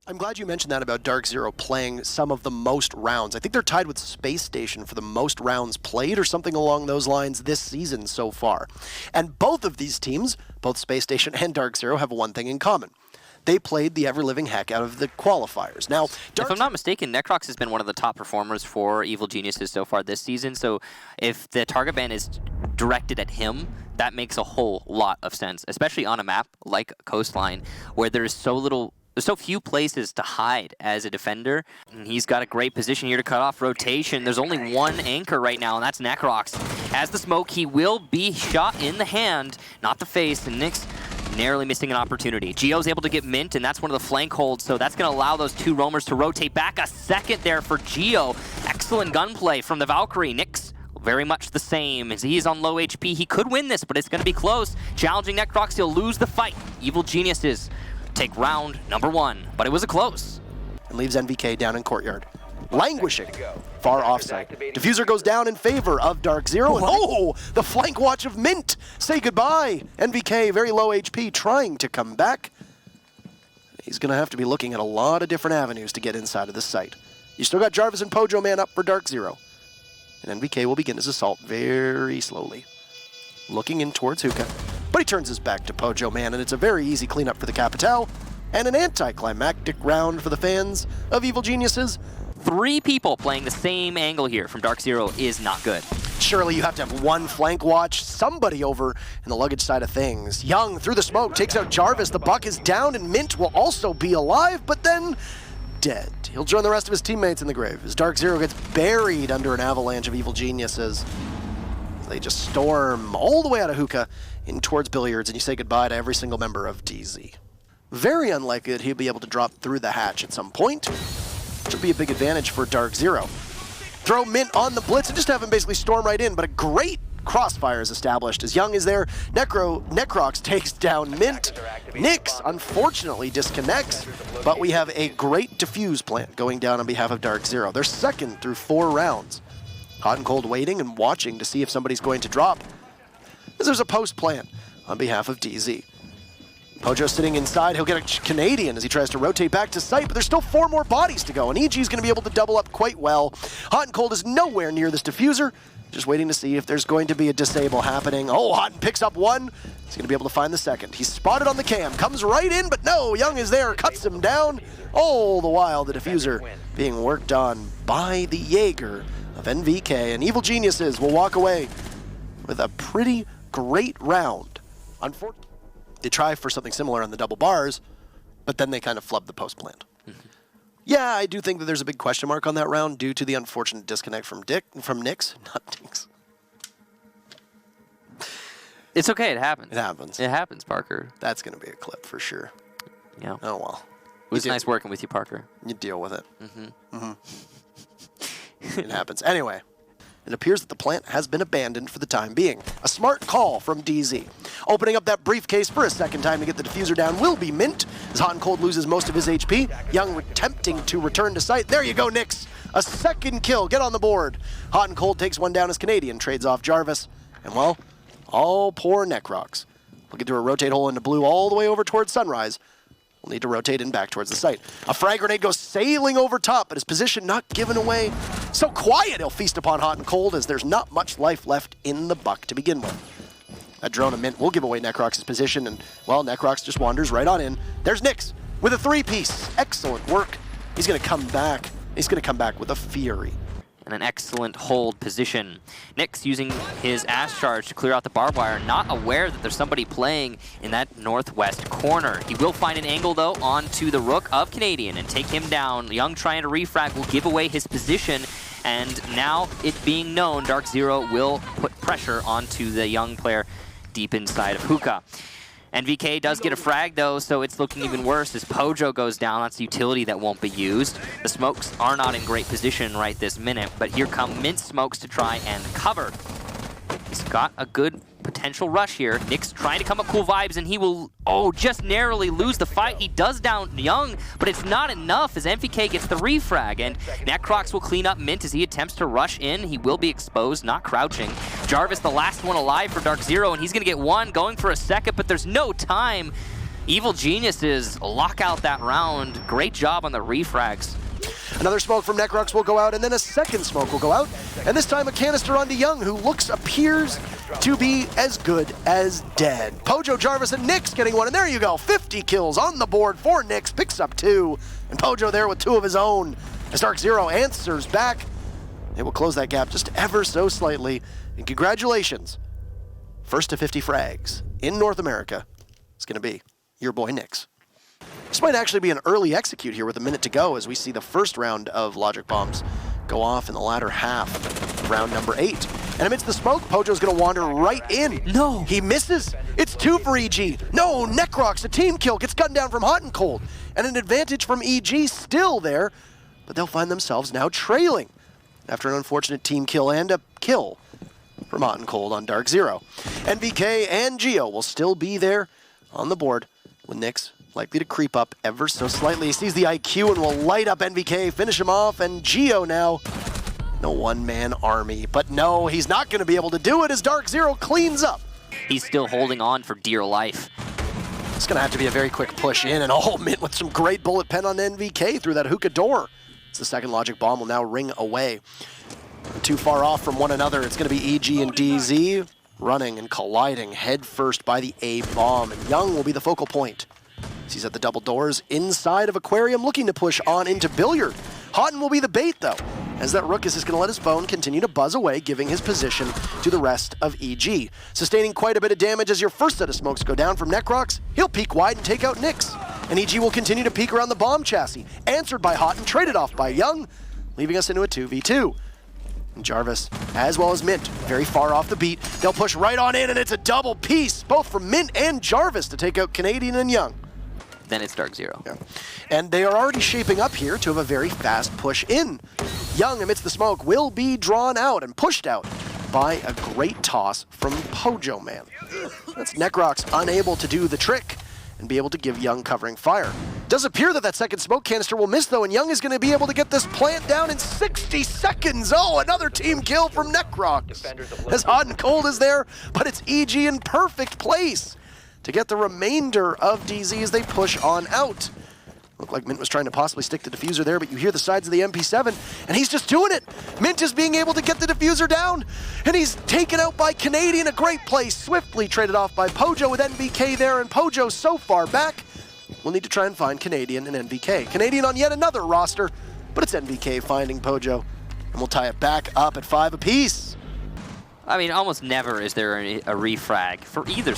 I'm glad you mentioned that about DarkZero playing some of the most rounds. I think they're tied with Space Station for the most rounds played or something along those lines this season so far. And both of these teams, both Space Station and DarkZero, have one thing in common. They played the ever-living heck out of the qualifiers. Now, if I'm not mistaken, Necrox has been one of the top performers for Evil Geniuses so far this season, so if the target ban is directed at him, that makes a whole lot of sense, especially on a map like Coastline, where there's so few places to hide as a defender. And he's got a great position here to cut off rotation. There's only one anchor right now, and that's Necrox. As the smoke, he will be shot in the hand, not the face, and Nyx narrowly missing an opportunity. Geo's able to get mint, and that's one of the flank holds, so that's going to allow those two roamers to rotate back. A second there for Geo. Excellent gunplay from the Valkyrie. Nyx very much the same, as he is on low HP. He could win this, but it's going to be close. Challenging Necrox, he'll lose the fight. Evil Geniuses take round number 1, but it was a close. And leaves NVK down in courtyard. Languishing, far offside. Diffuser goes down in favor of DarkZero, and oh, the flank watch of Mint. Say goodbye. NVK, very low HP, trying to come back. He's going to have to be looking at a lot of different avenues to get inside of this site. You still got Jarvis and Pojo Man up for DarkZero. And NVK will begin his assault very slowly. Looking in towards Hookah, but he turns his back to Pojo Man, and it's a very easy cleanup for the Capitale, and an anticlimactic round for the fans of Evil Geniuses. 3 people playing the same angle here from DarkZero is not good. Surely you have to have one flank watch, somebody over in the luggage side of things. Young through the smoke takes out Jarvis. The buck is down, and Mint will also be alive, but then dead. He'll join the rest of his teammates in the grave as DarkZero gets buried under an avalanche of Evil Geniuses. They just storm all the way out of Hookah in towards Billiards, and you say goodbye to every single member of DZ. Very unlikely that he'll be able to drop through the hatch at some point, which will be a big advantage for DarkZero. Throw Mint on the blitz and just have him basically storm right in, but a great crossfire is established as Young is there. Necrox takes down Mint. Nyx unfortunately disconnects, but we have a great defuse plant going down on behalf of DarkZero. They're second through 4 rounds. Hot and cold waiting and watching to see if somebody's going to drop, as there's a post plant on behalf of DZ. Pojo sitting inside, he'll get a Canadian as he tries to rotate back to site, but there's still 4 more bodies to go, and EG is going to be able to double up quite well. Hot and cold is nowhere near this diffuser, just waiting to see if there's going to be a disable happening. Oh, Hot and picks up 1. He's going to be able to find the second. He's spotted on the cam, comes right in, but no, Young is there, cuts him down. All the while, the diffuser being worked on by the Jaeger of NVK, and Evil Geniuses will walk away with a pretty great round. Unfortunately, they try for something similar on the double bars, but then they kind of flub the post plant. Yeah, I do think that there's a big question mark on that round due to the unfortunate disconnect from Nyx, not Dix. It's okay, it happens. It happens. It happens, Parker. That's going to be a clip for sure. Yeah. Oh, well. It was nice working with you, Parker. You deal with it. It happens. Anyway, it appears that the plant has been abandoned for the time being. A smart call from DZ. Opening up that briefcase for a second time to get the diffuser down will be Mint, as Hot and Cold loses most of his HP. Young attempting to return to site. There you go, Nyx. A second kill. Get on the board. Hot and Cold takes one down as Canadian trades off Jarvis. And, well, all poor Necrox. Looking through a rotate hole into blue all the way over towards Sunrise. We'll need to rotate in back towards the site. A frag grenade goes sailing over top, but his position not given away. So quiet, he'll feast upon Hot and Cold as there's not much life left in the buck to begin with. That drone of Mint will give away Necrox's position, and, well, Necrox just wanders right on in. There's Nyx with a 3-piece. Excellent work. He's going to come back. He's going to come back with a fury. And an excellent hold position. Nyx using his Ash Charge to clear out the barbed wire, not aware that there's somebody playing in that northwest corner. He will find an angle, though, onto the Rook of Canadian and take him down. Young trying to refrag will give away his position, and now it being known, DarkZero will put pressure onto the Young player deep inside of Hookah. NVK does get a frag, though, so it's looking even worse as Pojo goes down. That's the utility that won't be used. The smokes are not in great position right this minute, but here come Mint smokes to try and cover. He's got a good potential rush here. Nyx trying to come up cool vibes, and he will, just narrowly lose the fight. He does down Young, but it's not enough as NVK gets the refrag, and Necrox will clean up Mint as he attempts to rush in. He will be exposed, not crouching. Jarvis, the last one alive for DarkZero, and he's going to get one, going for a second, but there's no time Evil Geniuses lock out that round. Great job on the refrags. Another smoke from Necrox will go out, and then a second smoke will go out. And this time a canister onto Young, who appears to be as good as dead. Pojo, Jarvis, and Nyx getting one, and there you go. 50 kills on the board for Nyx, picks up 2. And Pojo there with 2 of his own. As DarkZero answers back, they will close that gap just ever so slightly. And congratulations. First to 50 frags in North America is going to be your boy Nyx. This might actually be an early execute here with a minute to go as we see the first round of logic bombs go off in the latter half of round number 8. And amidst the smoke, Pojo's going to wander right in. No. He misses. It's 2 for EG. No, Necrox, a team kill, gets gunned down from Hot and Cold. And an advantage from EG still there, but they'll find themselves now trailing after an unfortunate team kill and a kill from Hot and Cold on DarkZero. NVK and Geo will still be there on the board with Nyx likely to creep up ever so slightly. He sees the IQ and will light up NVK, finish him off, and Geo now no one-man army. But no, he's not going to be able to do it as DarkZero cleans up. He's still holding on for dear life. It's going to have to be a very quick push in, and Mint with some great bullet pen on NVK through that hookah door. It's the second logic bomb will now ring away. Too far off from one another, it's going to be EG and DZ running and colliding head first by the A bomb, and Young will be the focal point. He's at the double doors inside of Aquarium looking to push on into Billiard. Houghton will be the bait though, as that Rook is just going to let his phone continue to buzz away, giving his position to the rest of EG. Sustaining quite a bit of damage as your first set of smokes go down from Necrox, he'll peek wide and take out Nyx. And EG will continue to peek around the bomb chassis, answered by Houghton, traded off by Young, leaving us into a 2v2. And Jarvis, as well as Mint, very far off the beat. They'll push right on in, and it's a double piece, both from Mint and Jarvis to take out Canadian and Young. Then it's DarkZero. Yeah. And they are already shaping up here to have a very fast push in. Young, amidst the smoke, will be drawn out and pushed out by a great toss from Pojo Man. That's Necrox unable to do the trick and be able to give Young covering fire. Does appear that second smoke canister will miss though, and Young is going to be able to get this plant down in 60 seconds. Oh, another team kill from Necrox. As Hot and Cold is there, but it's EG in perfect place to get the remainder of DZ as they push on out. Looked like Mint was trying to possibly stick the diffuser there, but you hear the sides of the MP7, and he's just doing it. Mint is being able to get the diffuser down, and he's taken out by Canadian, a great play, swiftly traded off by Pojo with NVK there, and Pojo so far back, we'll need to try and find Canadian and NVK. Canadian on yet another roster, but it's NVK finding Pojo, and we'll tie it back up at 5 apiece. I mean, almost never is there a refrag for either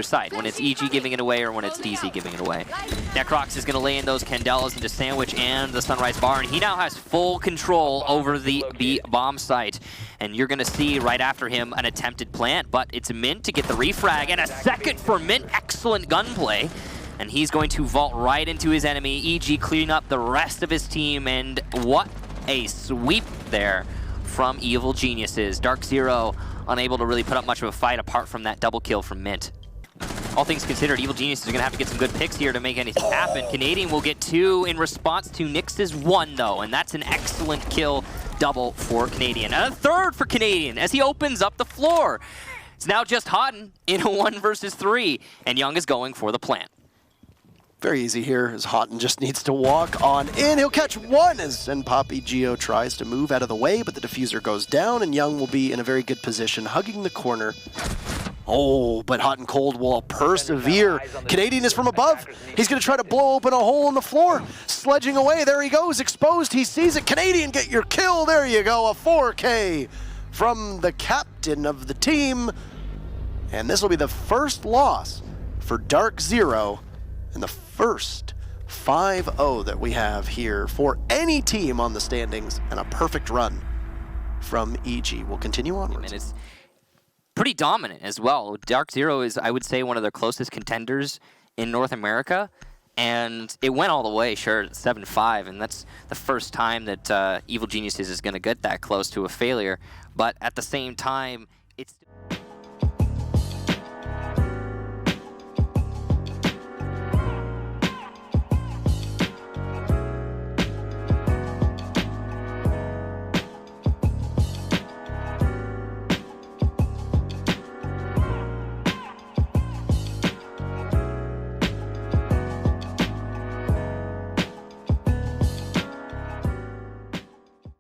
side, when it's EG giving it away or when it's DZ giving it away. Necrox is going to lay in those Candelas into Sandwich and the Sunrise Bar, and he now has full control over the B bomb site. And you're going to see right after him an attempted plant, but it's Mint to get the refrag, and a second for Mint. Excellent gunplay. And he's going to vault right into his enemy, EG cleaning up the rest of his team, and what a sweep there from Evil Geniuses. DarkZero unable to really put up much of a fight apart from that double kill from Mint. All things considered, Evil Geniuses are going to have to get some good picks here to make anything happen. Canadian will get 2 in response to Nyx's 1 though, and that's an excellent kill double for Canadian. And a third for Canadian as he opens up the floor. It's now just Houghton in a 1 versus 3, and Young is going for the plant. Very easy here, as Houghton just needs to walk on in. He'll catch 1 as Zenpapi Geo tries to move out of the way, but the diffuser goes down, and Young will be in a very good position, hugging the corner. Oh, but Hot and Cold will persevere. Canadian is from above. He's going to try to blow open a hole in the floor. Sledging away, there he goes, exposed, he sees it. Canadian, get your kill, there you go, a 4K from the captain of the team. And this will be the first loss for DarkZero, and the first 5-0 that we have here for any team on the standings, and a perfect run from EG. We'll continue onwards. And it's pretty dominant as well. DarkZero is, I would say, one of their closest contenders in North America, and it went all the way, sure, 7-5, and that's the first time that Evil Geniuses is going to get that close to a failure. But at the same time, it's...